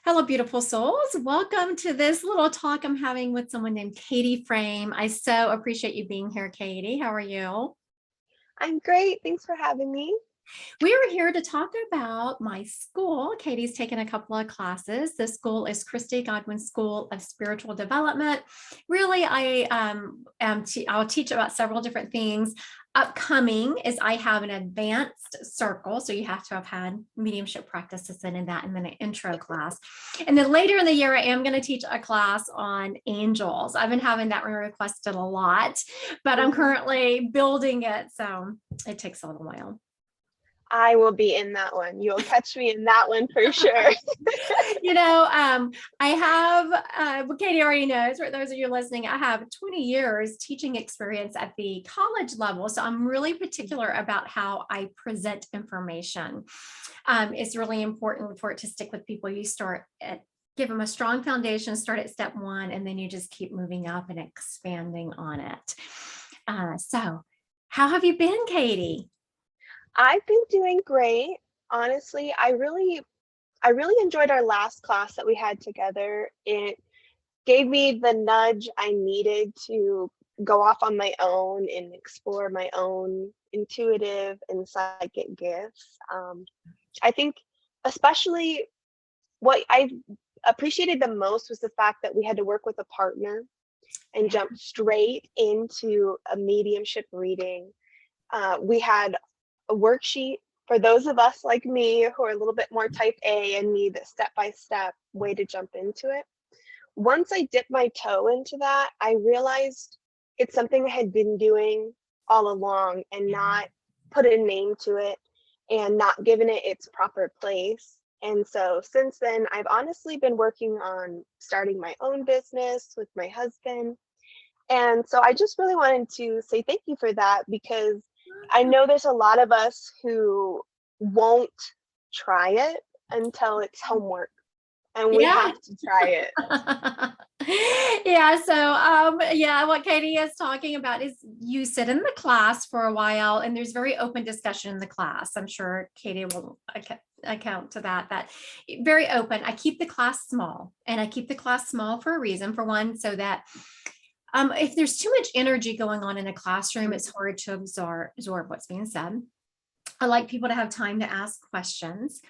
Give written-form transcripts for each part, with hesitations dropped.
Hello, beautiful souls. Welcome to this little talk I'm having with someone named Katie Frame. I so appreciate you being here, Katie. How are you? I'm great. Thanks for having me. We are here to talk about my school. Katie's taken a couple of classes. The school is Christy Godwin School of Spiritual Development. Really, I'll teach about several different things. Upcoming is I have an advanced circle, so you have to have had mediumship practices in that, and then an intro class. And then later in the year, I am going to teach a class on angels. I've been having that one requested a lot, but I'm currently building it, so it takes a little while. I will be in that one. You'll catch me in that one for sure. I have, well, Katie already knows, for those of you listening, I have 20 years teaching experience at the college level. So I'm really particular about how I present information. It's really important for it to stick with people. You give them a strong foundation, start at step one, and then you just keep moving up and expanding on it. So how have you been, Katie? I've been doing great. Honestly, I really enjoyed our last class that we had together. It gave me the nudge I needed to go off on my own and explore my own intuitive and psychic gifts. I think especially what I appreciated the most was the fact that we had to work with a partner and Yeah. jump straight into a mediumship reading. We had a worksheet for those of us like me who are a little bit more type A and need a step-by-step way to jump into it. Once I dipped my toe into that, I realized it's something I had been doing all along and not put a name to it and not given it its proper place. And so since then, I've honestly been working on starting my own business with my husband. And so I just really wanted to say thank you for that, because I know there's a lot of us who won't try it until it's homework, and we Yeah. have to try it. What Katie is talking about is you sit in the class for a while and there's very open discussion in the class. I'm sure Katie will account to that very open. I keep the class small, and I keep the class small for a reason. For one, so that if there's too much energy going on in a classroom, it's hard to absorb what's being said. I like people to have time to ask questions.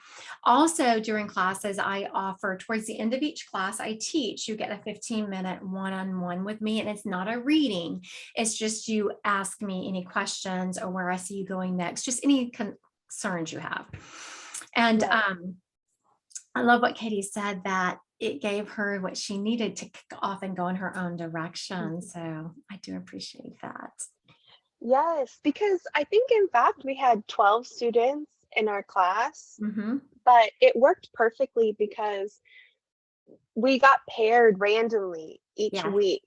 Also, during classes, I offer towards the end of each class, I teach. You get a 15-minute one-on-one with me, and it's not a reading. It's just you ask me any questions or where I see you going next, just any concerns you have. And Yeah. I love what Katie said, that it gave her what she needed to kick off and go in her own direction. So I do appreciate that. Yes, because I think in fact we had 12 students in our class, Mm-hmm. but it worked perfectly because we got paired randomly each Yeah. week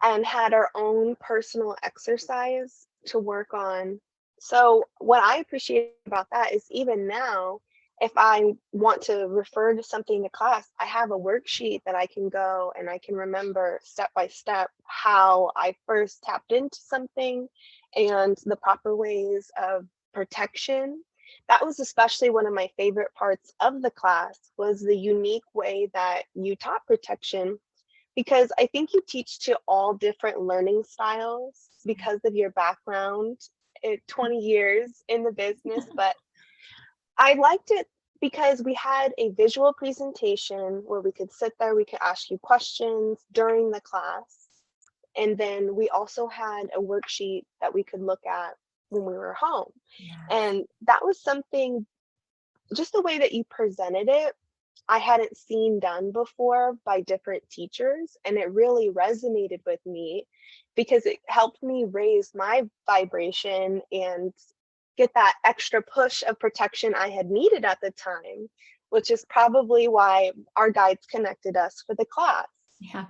and had our own personal exercise to work on. So, what I appreciate about that is even now, if I want to refer to something to class, I have a worksheet that I can go and I can remember step by step how I first tapped into something and the proper ways of protection. That was especially one of my favorite parts of the class, was the unique way that you taught protection, because I think you teach to all different learning styles because of your background, 20 years in the business. But I liked it because we had a visual presentation where we could sit there, we could ask you questions during the class. And then we also had a worksheet that we could look at when we were home. Yeah. And that was something, just the way that you presented it, I hadn't seen done before by different teachers. And it really resonated with me because it helped me raise my vibration and get that extra push of protection I had needed at the time, which is probably why our guides connected us for the class. Yeah,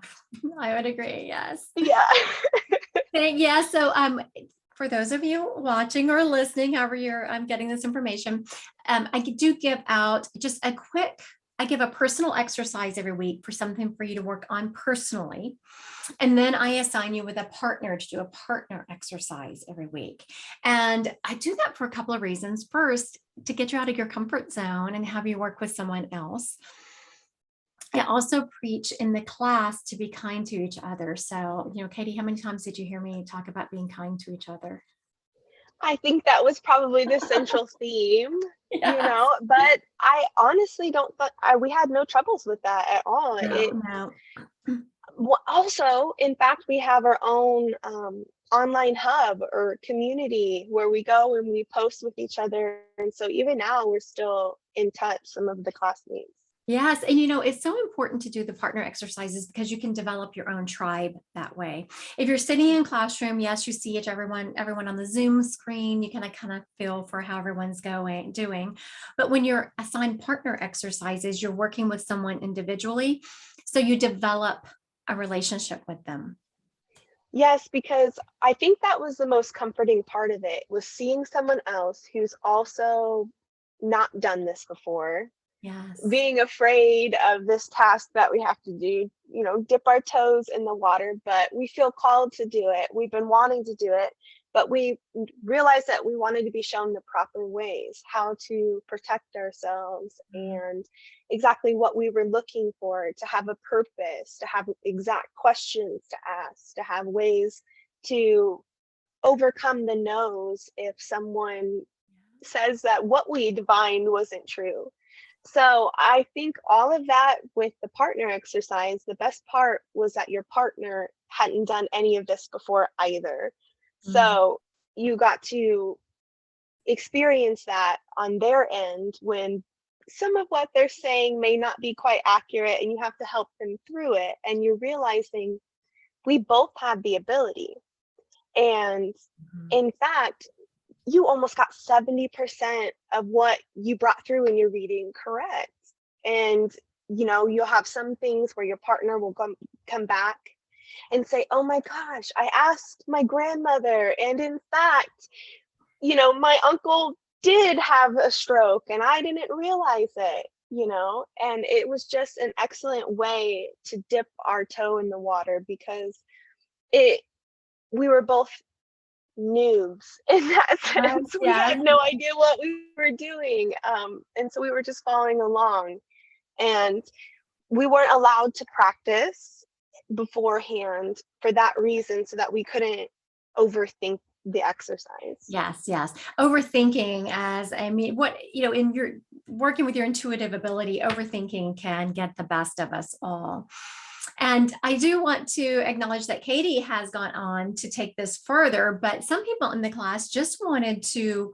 I would agree. Yes. Yeah. Yeah. So, for those of you watching or listening, however you're getting this information, I do give out just I give a personal exercise every week for something for you to work on personally. And then I assign you with a partner to do a partner exercise every week. And I do that for a couple of reasons. First, to get you out of your comfort zone and have you work with someone else. I also preach in the class to be kind to each other. So, Katie, how many times did you hear me talk about being kind to each other? I think that was probably the central theme, Yes. but I honestly don't think we had no troubles with that at all. No, no. Also, in fact, we have our own online hub or community where we go and we post with each other. And so even now, we're still in touch, some of the classmates. Yes. And it's so important to do the partner exercises because you can develop your own tribe that way. If you're sitting in classroom, yes, you see everyone on the Zoom screen, you can kind of feel for how everyone's doing. But when you're assigned partner exercises, you're working with someone individually. So you develop a relationship with them. Yes, because I think that was the most comforting part of it was seeing someone else who's also not done this before, Yes. being afraid of this task that we have to do, dip our toes in the water, but we feel called to do it. We've been wanting to do it, but we realized that we wanted to be shown the proper ways, how to protect ourselves and exactly what we were looking for, to have a purpose, to have exact questions to ask, to have ways to overcome the no's if someone says that what we divined wasn't true. So I think all of that with the partner exercise, the best part was that your partner hadn't done any of this before either. Mm. So you got to experience that on their end when some of what they're saying may not be quite accurate and you have to help them through it. And you're realizing we both have the ability. And Mhm. in fact, you almost got 70% of what you brought through in your reading correct. And you'll have some things where your partner will come back and say, oh my gosh, I asked my grandmother, and in fact, my uncle did have a stroke and I didn't realize it, and it was just an excellent way to dip our toe in the water because it we were both noobs in that Yes, sense. We yes. had no idea what we were doing. And so we were just following along. And we weren't allowed to practice beforehand for that reason, so that we couldn't overthink the exercise. Yes, yes. Overthinking, in your working with your intuitive ability, overthinking can get the best of us all. And I do want to acknowledge that Katie has gone on to take this further, but some people in the class just wanted to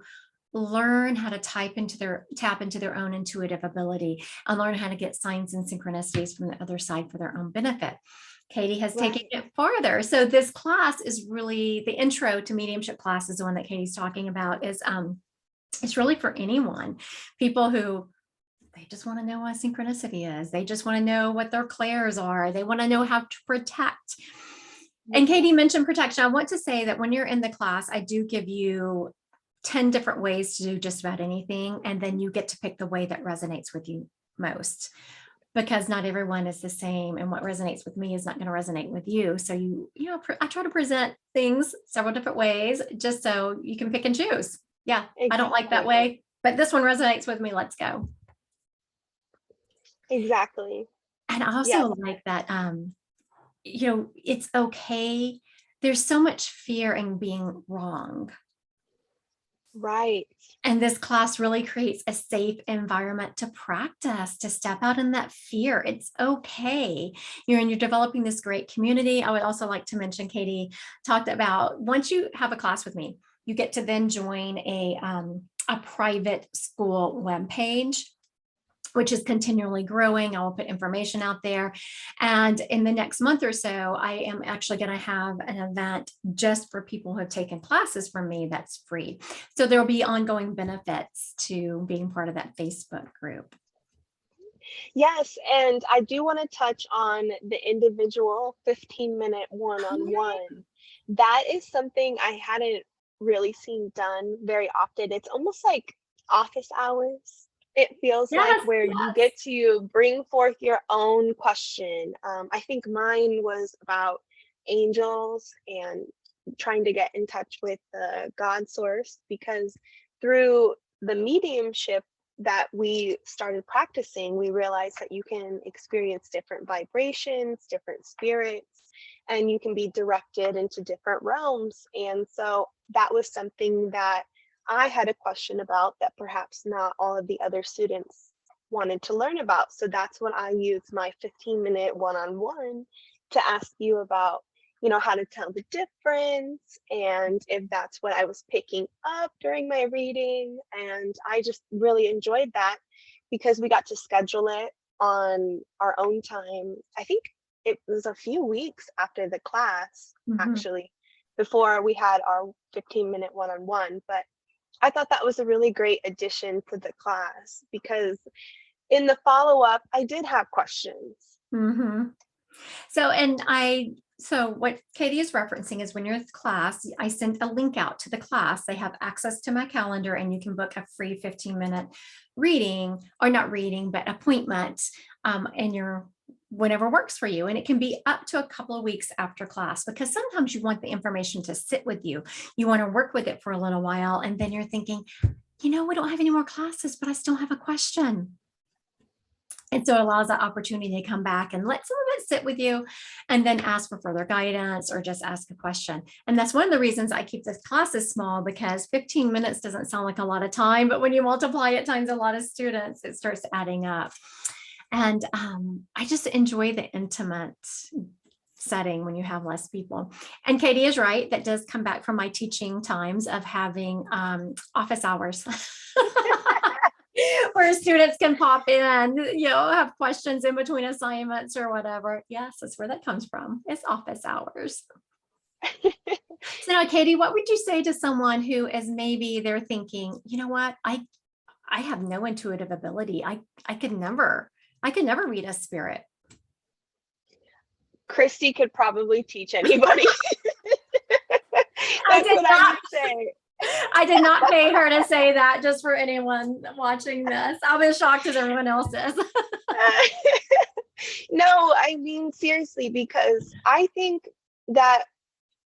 learn how to tap into their own intuitive ability and learn how to get signs and synchronicities from the other side for their own benefit. Katie has taken Right. it farther. So this class is really the intro to mediumship class is the one that Katie's talking about is it's really for anyone, people who they just want to know what synchronicity is. They just want to know what their clairs are. They want to know how to protect. And Katie mentioned protection. I want to say that when you're in the class, I do give you 10 different ways to do just about anything. And then you get to pick the way that resonates with you most, because not everyone is the same. And what resonates with me is not going to resonate with you. So I try to present things several different ways just so you can pick and choose. Yeah, I don't like that Exactly. way, but this one resonates with me. Let's go. Exactly. And I also Yes. like that, it's okay. There's so much fear in being wrong. Right. And this class really creates a safe environment to practice, to step out in that fear. It's okay. You're developing this great community. I would also like to mention, Katie talked about once you have a class with me, you get to then join a private school webpage, which is continually growing. I will put information out there. And in the next month or so, I am actually going to have an event just for people who have taken classes from me that's free. So there will be ongoing benefits to being part of that Facebook group. Yes, and I do want to touch on the individual 15-minute one-on-one. That is something I hadn't really seen done very often. It's almost like office hours. It feels like Yes, where you yes. get to bring forth your own question. I think mine was about angels and trying to get in touch with the God source, because through the mediumship that we started practicing, we realized that you can experience different vibrations, different spirits, and you can be directed into different realms. And so that was something that I had a question about that perhaps not all of the other students wanted to learn about. So that's when I used my 15-minute one-on-one to ask you about, how to tell the difference and if that's what I was picking up during my reading. And I just really enjoyed that because we got to schedule it on our own time. I think it was a few weeks after the class, actually, before we had our 15-minute one-on-one. But I thought that was a really great addition to the class because in the follow-up, I did have questions. So what Katie is referencing is when you're in class, I sent a link out to the class. They have access to my calendar and you can book a free 15-minute reading, or not reading, but appointment in your whenever works for you. And it can be up to a couple of weeks after class, because sometimes you want the information to sit with you. You want to work with it for a little while. And then you're thinking, we don't have any more classes, but I still have a question. And so it allows that opportunity to come back and let some of it sit with you and then ask for further guidance or just ask a question. And that's one of the reasons I keep this classes small, because 15 minutes doesn't sound like a lot of time, but when you multiply it times a lot of students, it starts adding up. And I just enjoy the intimate setting when you have less people. And Katie is right. That does come back from my teaching times of having office hours. Where students can pop in, have questions in between assignments or whatever. Yes, that's where that comes from. It's office hours. So now, Katie, what would you say to someone who is maybe they're thinking, what, I have no intuitive ability. I could never read a spirit. Christy could probably teach anybody. That's what I would say. I did not pay her to say that, just for anyone watching this. I'll be as shocked as everyone else is. No, I mean, seriously, because I think that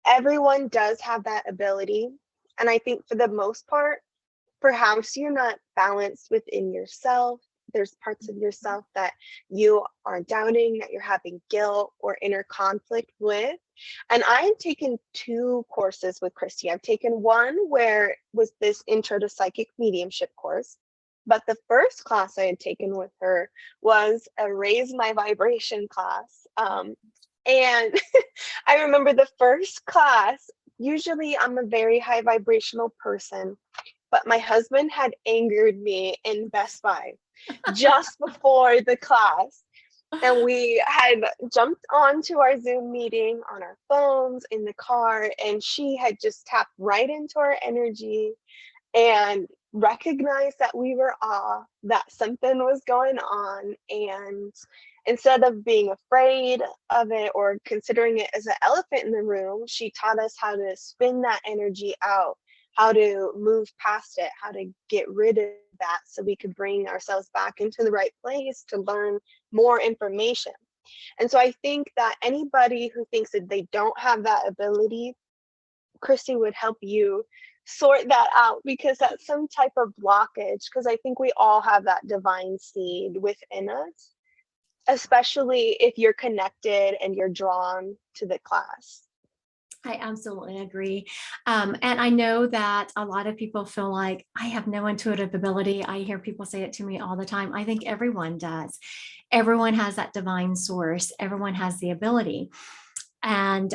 everyone does have that ability. And I think for the most part, perhaps you're not balanced within yourself. There's parts of yourself that you are doubting, that you're having guilt or inner conflict with. And I've taken 2 courses with Christy. I've taken one where it was this intro to psychic mediumship course. But the first class I had taken with her was a raise my vibration class. And I remember the first class, usually I'm a very high vibrational person, but my husband had angered me in Best Buy just before the class. And we had jumped onto our Zoom meeting on our phones in the car, and she had just tapped right into our energy and recognized that we were off, that something was going on. And instead of being afraid of it or considering it as an elephant in the room, she taught us how to spin that energy out, how to move past it, how to get rid of that so we could bring ourselves back into the right place to learn more information. And so I think that anybody who thinks that they don't have that ability, Christy would help you sort that out, because that's some type of blockage, because I think we all have that divine seed within us, especially if you're connected and you're drawn to the class. I absolutely agree. And I know that a lot of people feel like I have no intuitive ability. I hear people say it to me all the time. I think everyone does. Everyone has that divine source. Everyone has the ability. And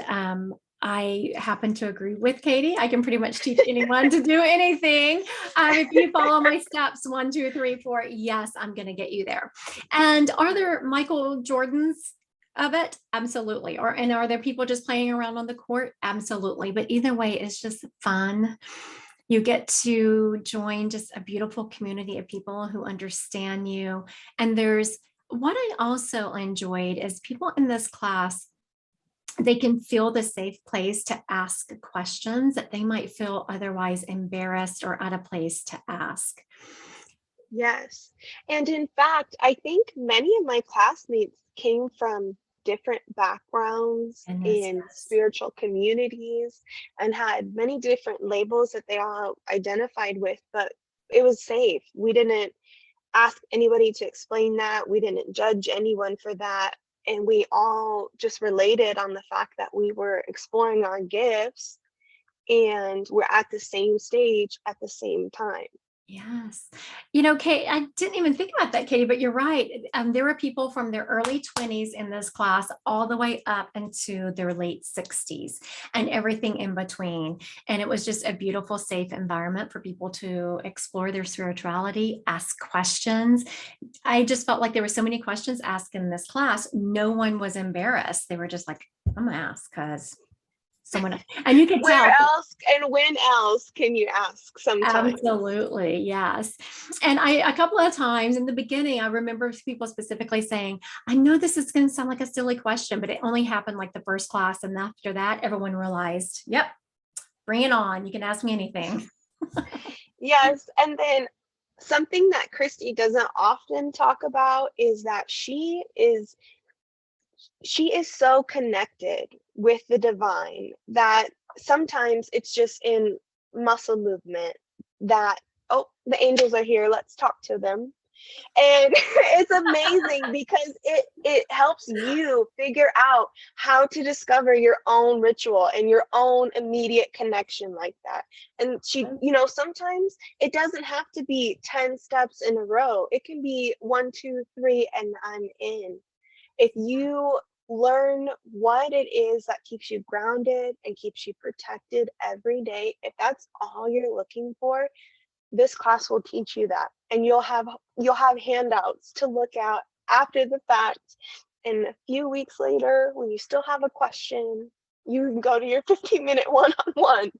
I happen to agree with Katie. I can pretty much teach anyone to do anything. If you follow my steps, 1, 2, 3, 4, yes, I'm going to get you there. And are there Michael Jordans of it? Absolutely. And are there people just playing around on the court? Absolutely. But either way, it's just fun. You get to join just a beautiful community of people who understand you. And what I also enjoyed is people in this class, they can feel the safe place to ask questions that they might feel otherwise embarrassed or out of place to ask. Yes. And in fact, I think many of my classmates came from different backgrounds in spiritual communities and had many different labels that they all identified with, but it was safe. We didn't ask anybody to explain that. We didn't judge anyone for that. And we all just related on the fact that we were exploring our gifts and we're at the same stage at the same time. Yes. Kate, I didn't even think about that, Katie, but you're right. There were people from their early 20s in this class all the way up into their late 60s and everything in between. And it was just a beautiful, safe environment for people to explore their spirituality, ask questions. I just felt like there were so many questions asked in this class. No one was embarrassed. They were just like, I'm gonna ask because someone, and you could Where tell. else and when else can you ask sometimes? Absolutely, yes. And a couple of times in the beginning, I remember people specifically saying, I know this is going to sound like a silly question, but it only happened like the first class. And after that, everyone realized, yep, bring it on. You can ask me anything. Yes, and then something that Christy doesn't often talk about is that she is so connected with the divine that sometimes it's just in muscle movement that, oh, the angels are here, let's talk to them. And it's amazing because it helps you figure out how to discover your own ritual and your own immediate connection like that. And sometimes it doesn't have to be 10 steps in a row. It can be 1, 2, 3, and I'm in. If you learn what it is that keeps you grounded and keeps you protected every day, if that's all you're looking for, this class will teach you that. And you'll have handouts to look at after the fact. And a few weeks later, when you still have a question, you can go to your 15-minute one-on-one.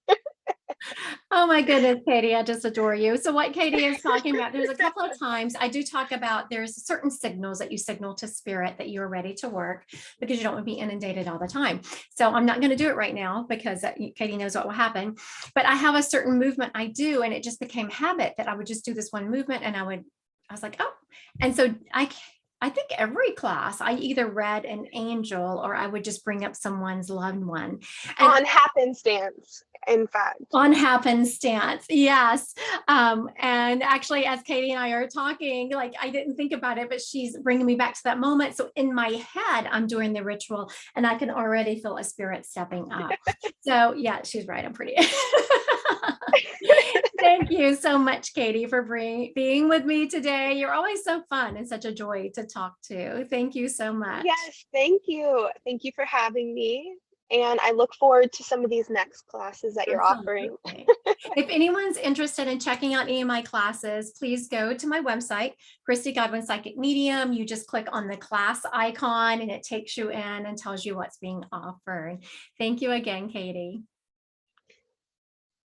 Oh my goodness, Katie, I just adore you. So what Katie is talking about, there's a couple of times I do talk about there's certain signals that you signal to spirit that you're ready to work because you don't want to be inundated all the time. So I'm not going to do it right now because Katie knows what will happen. But I have a certain movement I do, and it just became habit that I would just do this one movement and I was like, oh, and so I think every class I either read an angel or I would just bring up someone's loved one. And On happenstance, in fact. on happenstance, yes. And actually, as Katie and I are talking, like I didn't think about it, but she's bringing me back to that moment. So in my head, I'm doing the ritual and I can already feel a spirit stepping up. So yeah, she's right. I'm pretty. Thank you so much, Katie, for being with me today. You're always so fun and such a joy to talk to. Thank you so much. Yes, thank you. Thank you for having me. And I look forward to some of these next classes that you're offering. If anyone's interested in checking out any of my classes, please go to my website, Christy Godwin Psychic Medium. You just click on the class icon and it takes you in and tells you what's being offered. Thank you again, Katie.